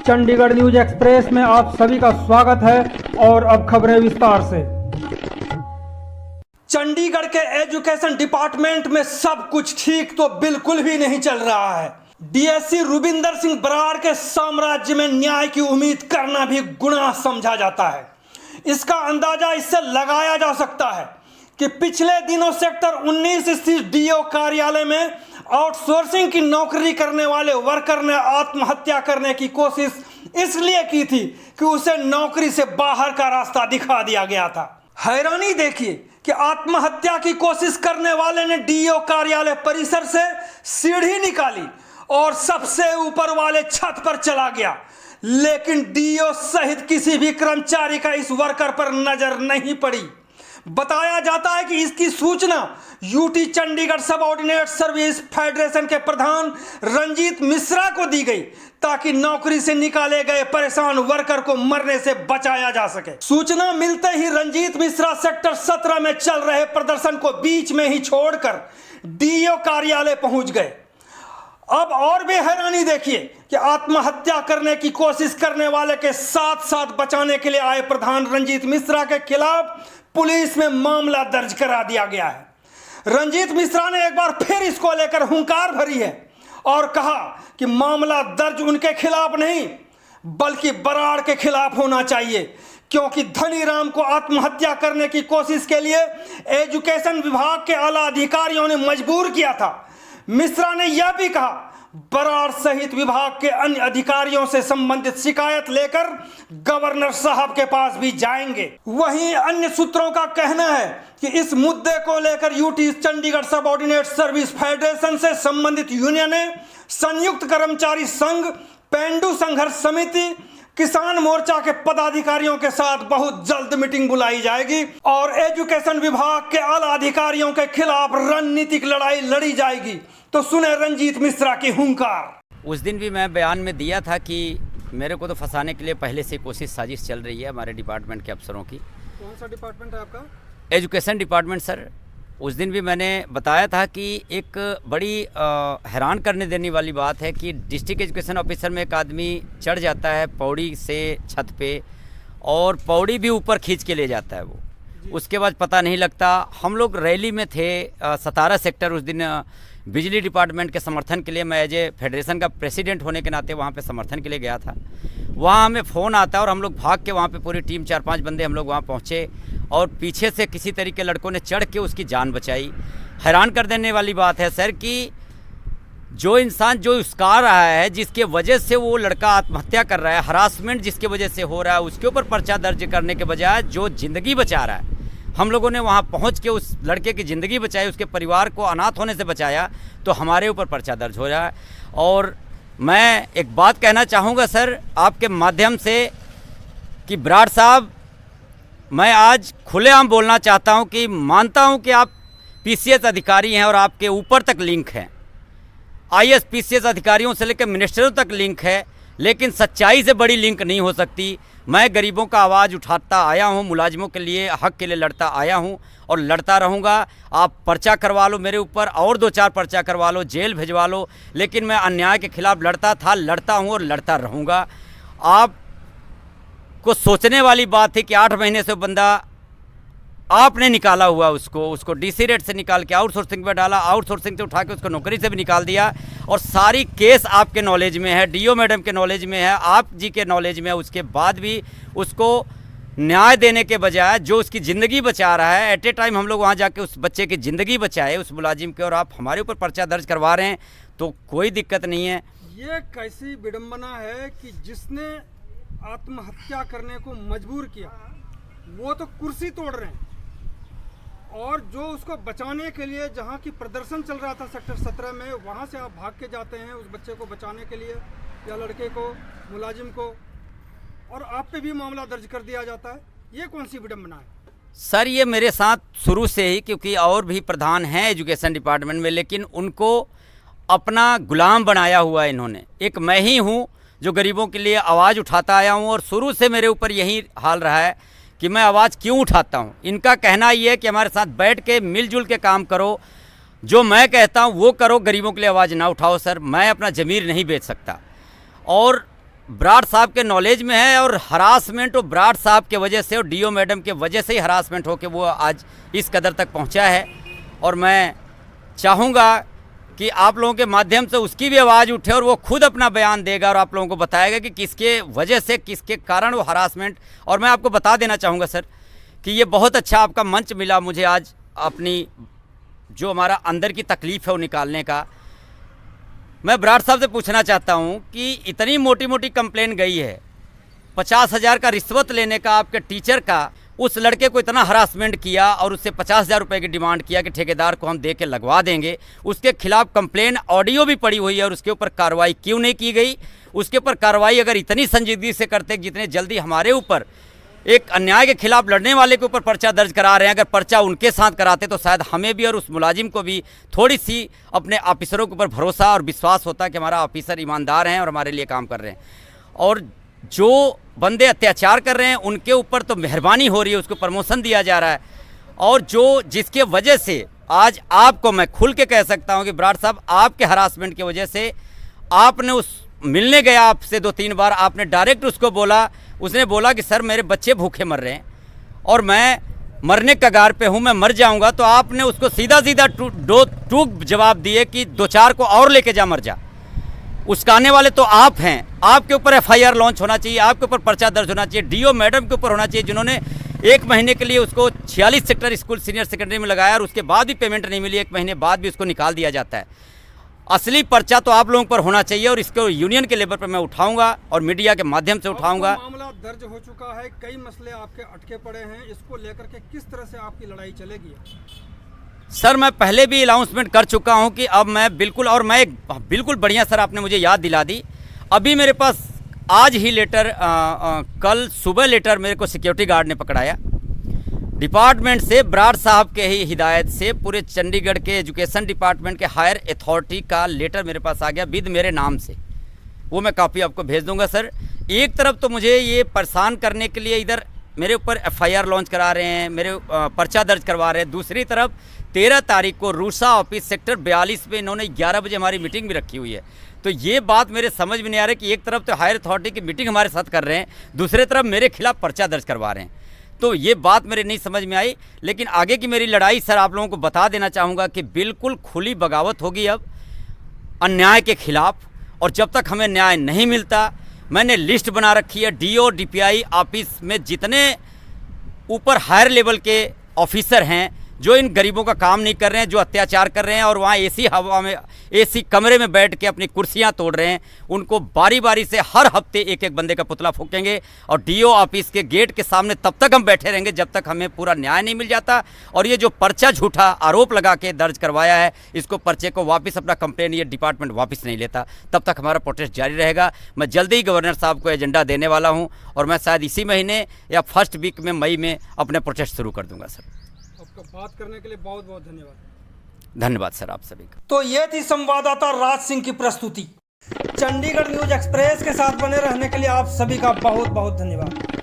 Chandigarh news express में आप सभी का स्वागत है और अब खबरें विस्तार से। चंडीगढ़ के एजुकेशन डिपार्टमेंट में सब कुछ ठीक तो बिल्कुल भी नहीं चल रहा है। डीएससी रुबिंदर सिंह बराड़ के साम्राज्य में न्याय की उम्मीद करना भी गुनाह समझा जाता है। इसका अंदाजा इससे लगाया जा सकता है कि पिछले दिनों सेक्टर 19 स्थित डीओ कार्यालय में आउटसोर्सिंग की नौकरी करने वाले वर्कर ने आत्महत्या करने की कोशिश इसलिए की थी कि उसे नौकरी से बाहर का रास्ता दिखा दिया गया था। हैरानी देखिए कि आत्महत्या की कोशिश करने वाले ने डीओ कार्यालय परिसर से सीढ़ी निकाली और सबसे ऊपर वाले छत पर चला गया, लेकिन डीओ सहित किसी भी कर्मचारी का इस वर्कर पर नजर नहीं पड़ी। बताया जाता है कि इसकी सूचना UT Chandigarh subordinate service federation के प्रधान रंजीत मिश्रा को दी गई ताकि नौकरी से निकाले गए परेशान वर्कर को मरने से बचाया जा सके। सूचना मिलते ही रंजीत मिश्रा सेक्टर 17 में चल रहे प्रदर्शन को बीच में ही छोड़कर डीओ कार्यालय पहुंच गए। अब और भी हैरानी देखिए कि आत्महत्या करने की कोशिश करने वाले के साथ साथ बचाने के लिए आए प्रधान रंजीत मिश्रा के खिलाफ पुलिस में मामला दर्ज करा दिया गया है। रंजीत मिश्रा ने एक बार फिर इसको लेकर हुंकार भरी है और कहा कि मामला दर्ज उनके खिलाफ नहीं बल्कि बराड़ के खिलाफ होना चाहिए, क्योंकि धनीराम को आत्महत्या करने की कोशिश के लिए एजुकेशन विभाग के आला अधिकारियों ने मजबूर किया था। मिश्रा ने यह भी कहा बराड़ सहित विभाग के अन्य अधिकारियों से संबंधित शिकायत लेकर गवर्नर साहब के पास भी जाएंगे। वहीं अन्य सूत्रों का कहना है कि इस मुद्दे को लेकर UT Chandigarh subordinate service federation से संबंधित यूनियनें, संयुक्त कर्मचारी संघ, पेंडू संघर्ष समिति, किसान मोर्चा के पदाधिकारियों के साथ बहुत जल्द मीटिंग बुलाई जाएगी और एजुकेशन विभाग के आला अधिकारियों के खिलाफ रणनीतिक लड़ाई लड़ी जाएगी। तो सुने रंजीत मिश्रा की हुंकार। उस दिन भी मैं बयान में दिया था कि मेरे को तो फंसाने के लिए पहले से कोशिश साजिश चल रही है हमारे डिपार्टमेंट के अफसरों की। कौन सा डिपार्टमेंट है आपका? Education department sir. उस दिन भी मैंने बताया था कि एक बड़ी हैरान करने देने वाली बात है कि डिस्ट्रिक्ट एजुकेशन ऑफिसर में एक आदमी चढ़ जाता है पौड़ी से छत पे और पौड़ी भी ऊपर खींच के ले जाता है वो, उसके बाद पता नहीं लगता। हम लोग रैली में थे 17 सेक्टर उस दिन बिजली डिपार्टमेंट के समर्थन के लिए। मैं एज ए फेडरेशन का प्रेसिडेंट होने के नाते वहाँ पे समर्थन के लिए गया था। वहाँ हमें फ़ोन आता है और हम लोग भाग के वहाँ पे पूरी टीम 4-5 बंदे हम लोग वहाँ पहुँचे और पीछे से किसी तरीके के लड़कों ने चढ़ के उसकी जान बचाई। हैरान कर देने वाली बात है सर कि जो इंसान जो उसका रहा है, जिसके वजह से वो लड़का आत्महत्या कर रहा है, हरासमेंट जिसके वजह से हो रहा है, उसके ऊपर पर्चा दर्ज करने के बजाय जो ज़िंदगी बचा रहा है, हम लोगों ने वहाँ पहुँच के उस लड़के की ज़िंदगी बचाई, उसके परिवार को अनाथ होने से बचाया, तो हमारे ऊपर पर्चा दर्ज हो रहा है। और मैं एक बात कहना चाहूँगा सर आपके माध्यम से कि बराड़ साहब, मैं आज खुलेआम बोलना चाहता हूँ कि मानता हूँ कि आप पीसीएस अधिकारी हैं और आपके ऊपर तक लिंक है, आईएएस पीसीएस अधिकारियों से लेकर मिनिस्टरों तक लिंक है, लेकिन सच्चाई से बड़ी लिंक नहीं हो सकती। मैं गरीबों का आवाज़ उठाता आया हूँ, मुलाजिमों के लिए, हक के लिए लड़ता आया हूँ और लड़ता रहूँगा। आप पर्चा करवा लो मेरे ऊपर और 2-4 पर्चा करवा लो, जेल भिजवा लो, लेकिन मैं अन्याय के खिलाफ लड़ता था, लड़ता हूँ और लड़ता रहूँगा। आप को सोचने वाली बात थी कि 8 महीने से बंदा आपने निकाला हुआ, उसको डीसी रेट से निकाल के आउटसोर्सिंग पे डाला, आउटसोर्सिंग से उठा के उसको नौकरी से भी निकाल दिया और सारी केस आपके नॉलेज में है, डीओ मैडम के नॉलेज में है, आप जी के नॉलेज में है। उसके बाद भी उसको न्याय देने के बजाय जो उसकी ज़िंदगी बचा रहा है, एट ए टाइम हम लोग वहाँ जाके उस बच्चे की ज़िंदगी बचाए, उस मुलाजिम के, और आप हमारे ऊपर पर्चा दर्ज करवा रहे हैं, तो कोई दिक्कत नहीं है। ये कैसी विडंबना है कि जिसने आत्महत्या करने को मजबूर किया वो तो कुर्सी तोड़ रहे हैं, और जो उसको बचाने के लिए जहाँ की प्रदर्शन चल रहा था सेक्टर 17 में, वहाँ से आप भाग के जाते हैं उस बच्चे को बचाने के लिए या लड़के को, मुलाजिम को, और आप पे भी मामला दर्ज कर दिया जाता है। ये कौन सी विडंबना है? सर ये मेरे साथ शुरू से ही, क्योंकि और भी प्रधान हैं एजुकेशन डिपार्टमेंट में, लेकिन उनको अपना गुलाम बनाया हुआ है इन्होंने। एक मैं ही हूँ जो गरीबों के लिए आवाज़ उठाता आया हूँ और शुरू से मेरे ऊपर यही हाल रहा है कि मैं आवाज़ क्यों उठाता हूँ। इनका कहना ये है कि हमारे साथ बैठ के मिलजुल के काम करो, जो मैं कहता हूँ वो करो, गरीबों के लिए आवाज़ ना उठाओ। सर मैं अपना ज़मीर नहीं बेच सकता और बराड़ साहब के नॉलेज में है और हरासमेंट वो बराड़ साहब के वजह से और डीओ मैडम के वजह से ही हरासमेंट होकर वो आज इस कदर तक पहुंचा है। और मैं चाहूँगा कि आप लोगों के माध्यम से उसकी भी आवाज़ उठे और वो खुद अपना बयान देगा और आप लोगों को बताएगा कि किसके वजह से, किसके कारण वो हरासमेंट। और मैं आपको बता देना चाहूँगा सर कि ये बहुत अच्छा आपका मंच मिला मुझे आज अपनी जो हमारा अंदर की तकलीफ़ है वो निकालने का। मैं बराड़ साहब से पूछना चाहता हूँ कि इतनी मोटी मोटी कंप्लेन गई है, 50,000 का रिश्वत लेने का आपके टीचर का, उस लड़के को इतना हरासमेंट किया और उससे 50,000 रुपये की डिमांड किया कि ठेकेदार को हम दे के लगवा देंगे। उसके खिलाफ कंप्लेन ऑडियो भी पड़ी हुई है और उसके ऊपर कार्रवाई क्यों नहीं की गई? उसके ऊपर कार्रवाई अगर इतनी संजीदगी से करते जितने जल्दी हमारे ऊपर एक अन्याय के खिलाफ लड़ने वाले के ऊपर पर्चा दर्ज करा रहे हैं, अगर पर्चा उनके साथ कराते तो शायद हमें भी और उस मुलाजिम को भी थोड़ी सी अपने ऑफिसरों के ऊपर भरोसा और विश्वास होता कि हमारा ऑफिसर ईमानदार हैं और हमारे लिए काम कर रहे हैं। और जो बंदे अत्याचार कर रहे हैं उनके ऊपर तो मेहरबानी हो रही है, उसको प्रमोशन दिया जा रहा है। और जो जिसके वजह से आज आपको मैं खुल के कह सकता हूं कि बराड़ साहब आपके हरासमेंट की वजह से आपने उस मिलने गया आपसे 2-3 बार, आपने डायरेक्ट उसको बोला, उसने बोला कि सर मेरे बच्चे भूखे मर रहे हैं और मैं मरने कगार पे हूं, मैं मर जाऊंगा। तो आपने उसको सीधा सीधा टूक जवाब दिए कि 2-4 को और लेके जा, मर जा। उसकाने वाले तो आप हैं, आपके ऊपर एफआईआर लॉन्च होना चाहिए, आपके ऊपर पर्चा दर्ज होना चाहिए, डीओ मैडम के ऊपर होना चाहिए जिन्होंने 1 महीने के लिए उसको 46 सेक्टर स्कूल सीनियर सेकेंडरी में लगाया और उसके बाद भी पेमेंट नहीं मिली, 1 महीने बाद भी उसको निकाल दिया जाता है। असली पर्चा तो आप लोगों पर होना चाहिए और इसको यूनियन के लेवल पर मैं उठाऊंगा और मीडिया के माध्यम से उठाऊंगा। मामला दर्ज हो चुका है, कई मसले आपके अटके पड़े हैं, इसको लेकर के किस तरह से आपकी लड़ाई चलेगी? सर मैं पहले भी अनाउंसमेंट कर चुका हूं कि अब मैं बिल्कुल, और मैं बिल्कुल बढ़िया, सर आपने मुझे याद दिला दी। अभी मेरे पास आज ही लेटर, कल सुबह लेटर मेरे को सिक्योरिटी गार्ड ने पकड़ाया डिपार्टमेंट से, बराड़ साहब के ही हिदायत से पूरे चंडीगढ़ के एजुकेशन डिपार्टमेंट के हायर अथॉरिटी का लेटर मेरे पास आ गया विद मेरे नाम से। वो मैं कॉपी आपको भेज दूंगा सर। एक तरफ तो मुझे ये परेशान करने के लिए इधर मेरे ऊपर एफआईआर लॉन्च करा रहे हैं, मेरे पर्चा दर्ज करवा रहे हैं, दूसरी तरफ 13 तारीख को रूसा ऑफिस सेक्टर 42 में इन्होंने 11 बजे हमारी मीटिंग भी रखी हुई है। तो ये बात मेरे समझ में नहीं आ रही कि एक तरफ तो हायर अथॉरिटी की मीटिंग हमारे साथ कर रहे हैं, दूसरी तरफ मेरे खिलाफ पर्चा दर्ज करवा रहे हैं। तो ये बात मेरे नहीं समझ में आई। लेकिन आगे की मेरी लड़ाई सर आप लोगों को बता देना चाहूँगा कि बिल्कुल खुली बगावत होगी अब अन्याय के खिलाफ। और जब तक हमें न्याय नहीं मिलता, मैंने लिस्ट बना रखी है डीओ डीपीआई ऑफिस में जितने ऊपर हायर लेवल के ऑफिसर हैं जो इन गरीबों का काम नहीं कर रहे हैं, जो अत्याचार कर रहे हैं और वहाँ एसी हवा में, एसी कमरे में बैठ के अपनी कुर्सियाँ तोड़ रहे हैं, उनको बारी बारी से हर हफ्ते एक एक बंदे का पुतला फूकेंगे। और डीओ ऑफिस के गेट के सामने तब तक हम बैठे रहेंगे जब तक हमें पूरा न्याय नहीं मिल जाता। और ये जो पर्चा झूठा आरोप लगा के दर्ज करवाया है, इसको पर्चे को वापस अपना कंप्लेन ये डिपार्टमेंट वापस नहीं लेता, तब तक हमारा प्रोटेस्ट जारी रहेगा। मैं जल्दी ही गवर्नर साहब को एजेंडा देने वाला हूँ और मैं शायद इसी महीने या फर्स्ट वीक में मई में अपने प्रोटेस्ट शुरू कर दूंगा सर। आपका बात करने के लिए बहुत बहुत धन्यवाद। धन्यवाद सर आप सभी का। तो ये थी संवाददाता राज सिंह की प्रस्तुति। चंडीगढ़ न्यूज एक्सप्रेस के साथ बने रहने के लिए आप सभी का बहुत बहुत धन्यवाद।